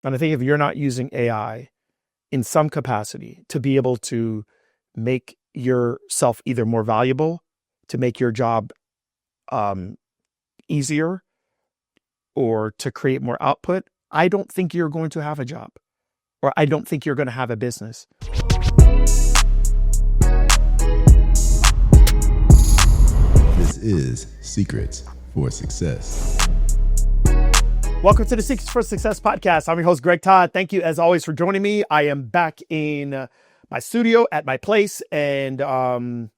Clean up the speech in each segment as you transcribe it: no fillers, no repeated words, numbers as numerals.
And I think if you're not using AI in some capacity to be able to make yourself either more valuable, to make your job easier, or to create more output, I don't think you're going to have a job, or I don't think you're going to have a business. This is Secrets for Success. Welcome to the Secrets for Success podcast. I'm your host, Greg Todd. Thank you, as always, for joining me. I am back in my studio at my place, and I'm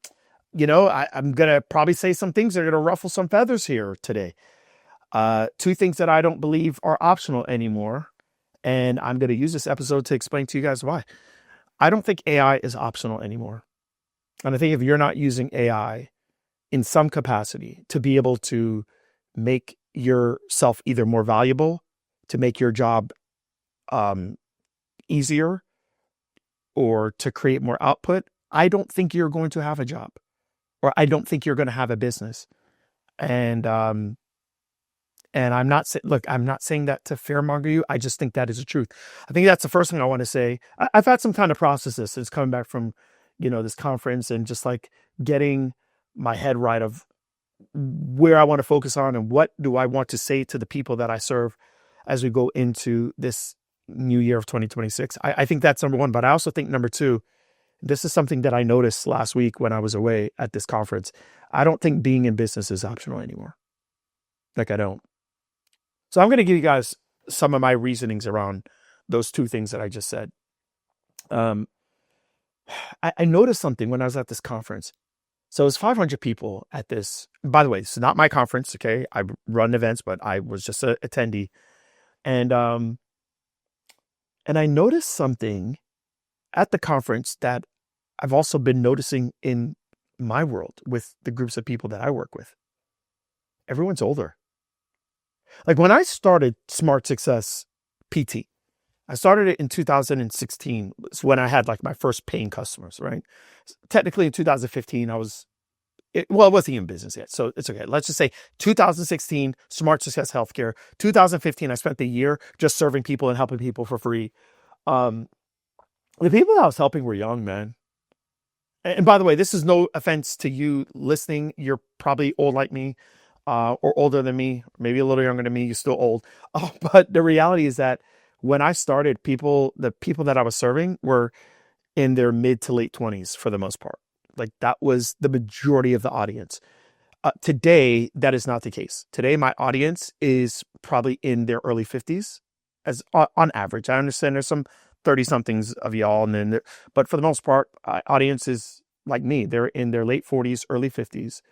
going to probably say some things that are going to ruffle some feathers here today. Two things that I don't believe are optional anymore, and I'm going to use this episode to explain to you guys why. I don't think AI is optional anymore. And I think if you're not using AI in some capacity to be able to make yourself either more valuable, to make your job easier, or to create more output, I don't think you're going to have a job, or I don't think you're going to have a business. And I'm not saying that to fearmonger you. I just think that is the truth. I think that's the first thing I want to say. I've had some time to process this since coming back from, this conference, and just like getting my head right of where I want to focus on and what do I want to say to the people that I serve as we go into this new year of 2026. I think that's number one, but I also think number two, this is something that I noticed last week when I was away at this conference. I don't think being in business is optional anymore. I don't. So I'm going to give you guys some of my reasonings around those two things that I just said. I noticed something when I was at this conference. So it was 500 people at this. By the way, this is not my conference, okay? I run events, but I was just an attendee. And I noticed something at the conference that I've also been noticing in my world with the groups of people that I work with. Everyone's older. Like when I started Smart Success PT, I started it in 2016. It's when I had like my first paying customers, right? Technically in 2015, it wasn't even business yet. So it's okay. Let's just say 2016, Smart Success Healthcare. 2015, I spent the year just serving people and helping people for free. The people that I was helping were young, man. And by the way, this is no offense to you listening. You're probably old like me, or older than me, maybe a little younger than me. You're still old. But the reality is that when I started, the people that I was serving were in their mid to late 20s for the most part. Like that was the majority of the audience. Today, that is not the case. Today, my audience is probably in their early 50s as on average. I understand there's some 30 somethings of y'all, but for the most part, audience is like me. They're in their late 40s, early 50s.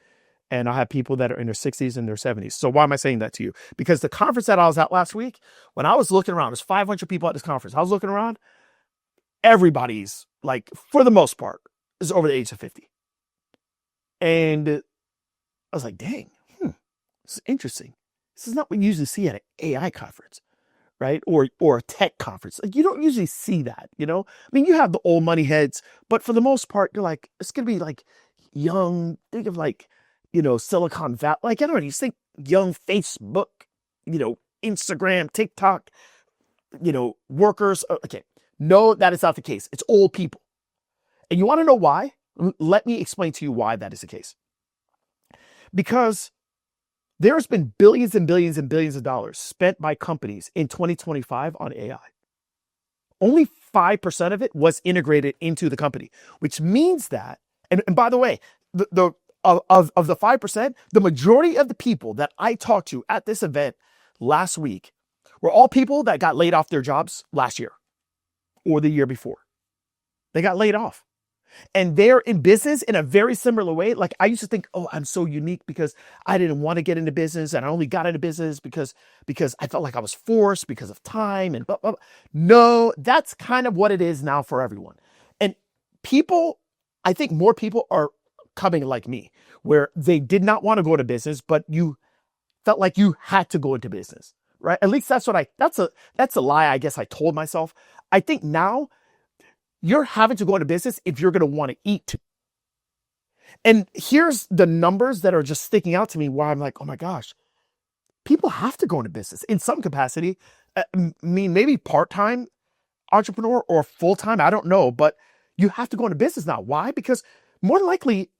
And I have people that are in their 60s and their 70s. So why am I saying that to you? Because the conference that I was at last week, when I was looking around, there's 500 people at this conference. I was looking around, everybody's like, for the most part, is over the age of 50. And I was like, dang, this is interesting. This is not what you usually see at an AI conference, right? Or a tech conference. Like you don't usually see that, I mean, you have the old money heads, but for the most part, you're like, it's going to be like young, think of like, Silicon Valley, like, I don't know, you think young Facebook, Instagram, TikTok, workers. Okay. No, that is not the case. It's old people. And you want to know why? Let me explain to you why that is the case. Because there's been billions and billions and billions of dollars spent by companies in 2025 on AI. Only 5% of it was integrated into the company, which means that, and by the way, of the 5%, the majority of the people that I talked to at this event last week were all people that got laid off their jobs last year or the year before. They got laid off. And they're in business in a very similar way. Like I used to think, oh, I'm so unique because I didn't want to get into business and I only got into business because I felt like I was forced because of time and blah, blah, blah. No, that's kind of what it is now for everyone. And I think more people are coming like me, where they did not want to go into business, but you felt like you had to go into business, right? At least that's a lie I guess I told myself. I think now you're having to go into business if you're going to want to eat. And here's the numbers that are just sticking out to me where I'm like, oh my gosh, people have to go into business in some capacity. mean, maybe part-time entrepreneur or full-time, I don't know, but you have to go into business now. Why? Because more than likely,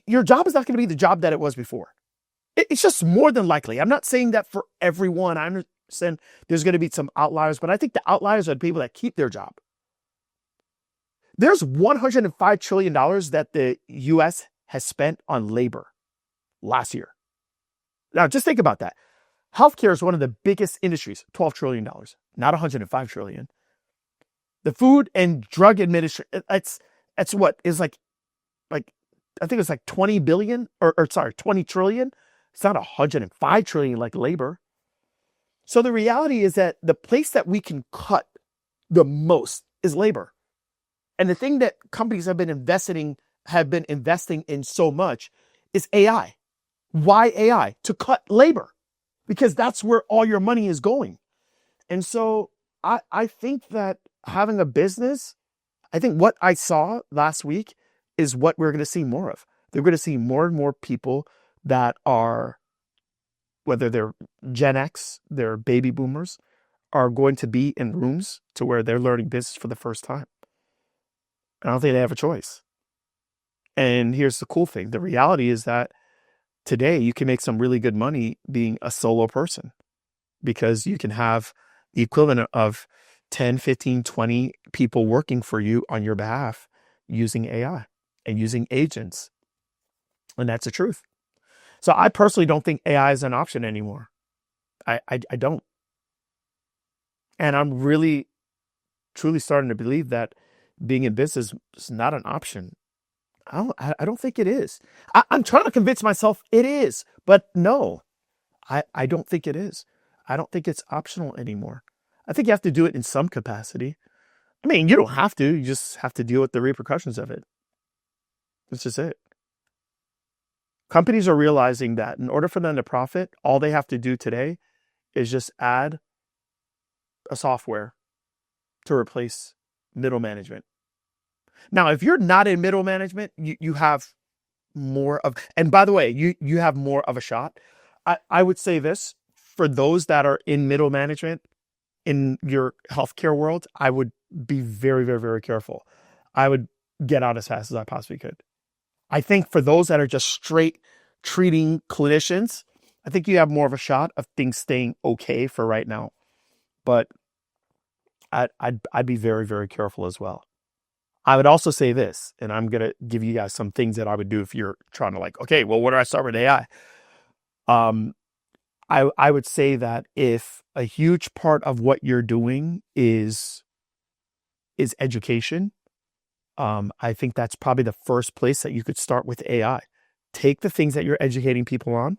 your job is not going to be the job that it was before. It's just more than likely. I'm not saying that for everyone. I understand there's going to be some outliers, but I think the outliers are the people that keep their job. There's $105 trillion that the US has spent on labor last year. Now, just think about that. Healthcare is one of the biggest industries, $12 trillion, not $105 trillion. The Food and Drug Administration, that's what is like I think it's like 20 billion or sorry, 20 trillion. It's not 105 trillion like labor. So the reality is that the place that we can cut the most is labor. And the thing that companies have been investing in so much is AI. Why AI? To cut labor, because that's where all your money is going. And so I think that having a business, I think what I saw last week is what we're going to see more of. They're going to see more and more people that are, whether they're Gen X, they're baby boomers, are going to be in rooms to where they're learning business for the first time. I don't think they have a choice. And here's the cool thing. The reality is that today you can make some really good money being a solo person, because you can have the equivalent of 10, 15, 20 people working for you on your behalf using AI and using agents. And that's the truth. So I personally don't think AI is an option anymore. I don't. And I'm really, truly starting to believe that being in business is not an option. I don't think it is. I'm trying to convince myself it is, but no, I don't think it is. I don't think it's optional anymore. I think you have to do it in some capacity. I mean, you don't have to. You just have to deal with the repercussions of it. That's just it. Companies are realizing that in order for them to profit, all they have to do today is just add a software to replace middle management. Now, if you're not in middle management, you have more of, and by the way, you have more of a shot. I would say this, for those that are in middle management in your healthcare world, I would be very, very, very careful. I would get out as fast as I possibly could. I think for those that are just straight treating clinicians, I think you have more of a shot of things staying okay for right now. But I'd be very, very careful as well. I would also say this, and I'm going to give you guys some things that I would do if you're trying to like, okay, well, where do I start with AI? I would say that if a huge part of what you're doing is education, I think that's probably the first place that you could start with AI. Take the things that you're educating people on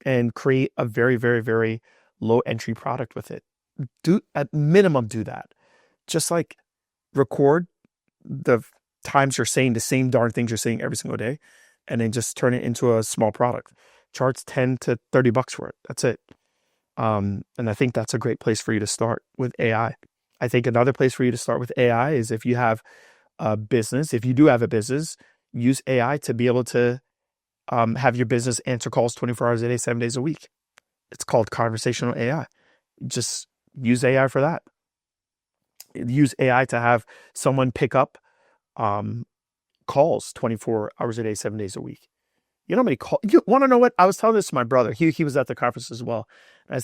and create a very, very, very low entry product with it. At minimum, do that. Just like record the times you're saying the same darn things you're saying every single day, and then just turn it into a small product. Charge $10 to $30 for it. That's it. And I think that's a great place for you to start with AI. I think another place for you to start with AI is if you have a business, if you do have a business, use AI to be able to have your business answer calls 24 hours a day, 7 days a week. It's called conversational AI. Just use AI for that. Use AI to have someone pick up calls 24 hours a day, 7 days a week. You know how many calls? You want to know what? I was telling this to my brother. He was at the conference as well. And I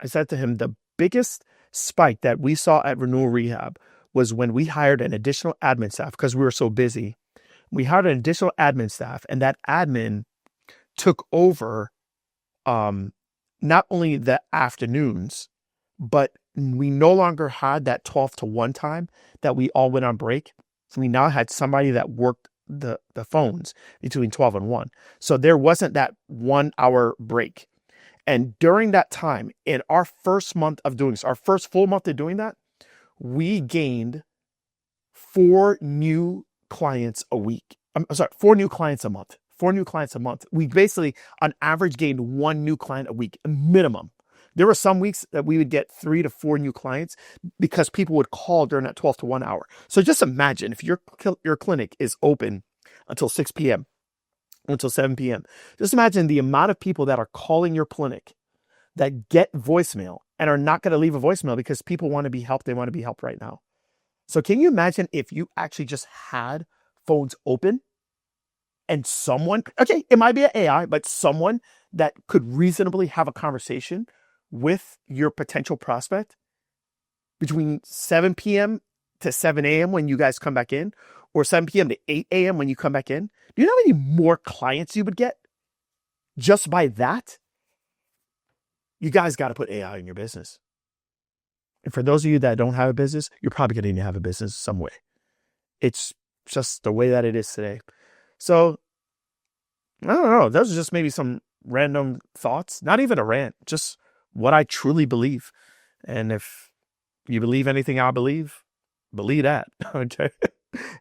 said to him, the biggest spike that we saw at Renewal Rehab was when we hired an additional admin staff because we were so busy. We hired an additional admin staff, and that admin took over not only the afternoons, but we no longer had that 12 to 1 time that we all went on break. So we now had somebody that worked the phones between 12 and 1. So there wasn't that 1 hour break. And during that time, in our first month of doing this, our first full month of doing that, we gained 4 new clients a week. I'm sorry, 4 new clients a month. 4 new clients a month. We basically, on average, gained 1 new client a week, minimum. There were some weeks that we would get 3 to 4 new clients because people would call during that 12 to 1 hour. So just imagine if your clinic is open until 6 p.m., until 7 p.m. Just imagine the amount of people that are calling your clinic that get voicemail and are not going to leave a voicemail because people want to be helped. They want to be helped right now. So can you imagine if you actually just had phones open and someone, okay, it might be an AI, but someone that could reasonably have a conversation with your potential prospect between 7 p.m. to 7 a.m. when you guys come back in, or 7 p.m. to 8 a.m. when you come back in? Do you know how many more clients you would get just by that? You guys got to put AI in your business. And for those of you that don't have a business, you're probably going to need to have a business some way. It's just the way that it is today. So, I don't know. Those are just maybe some random thoughts. Not even a rant, just what I truly believe. And if you believe anything I believe that. Okay.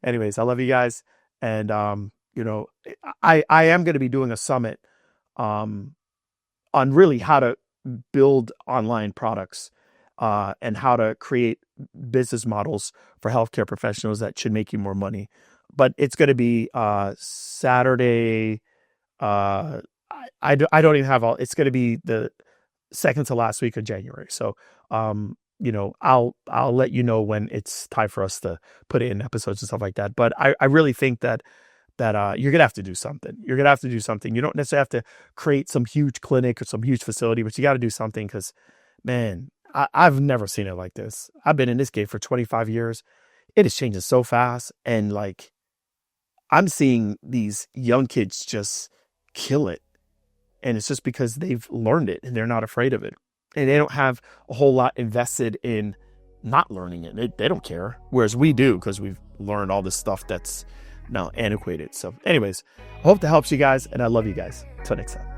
Anyways, I love you guys. And, I am going to be doing a summit on really how to build online products and how to create business models for healthcare professionals that should make you more money. But it's going to be Saturday. I don't even have all. It's going to be the second to last week of January. So, I'll let you know when it's time for us to put it in episodes and stuff like that. But I really think that you're going to have to do something. You're going to have to do something. You don't necessarily have to create some huge clinic or some huge facility, but you got to do something because, man, I've never seen it like this. I've been in this game for 25 years. It is changing so fast. And like, I'm seeing these young kids just kill it. And it's just because they've learned it and they're not afraid of it. And they don't have a whole lot invested in not learning it. They don't care. Whereas we do, because we've learned all this stuff that's now antiquated. So anyways, I hope that helps you guys. And I love you guys. Till next time.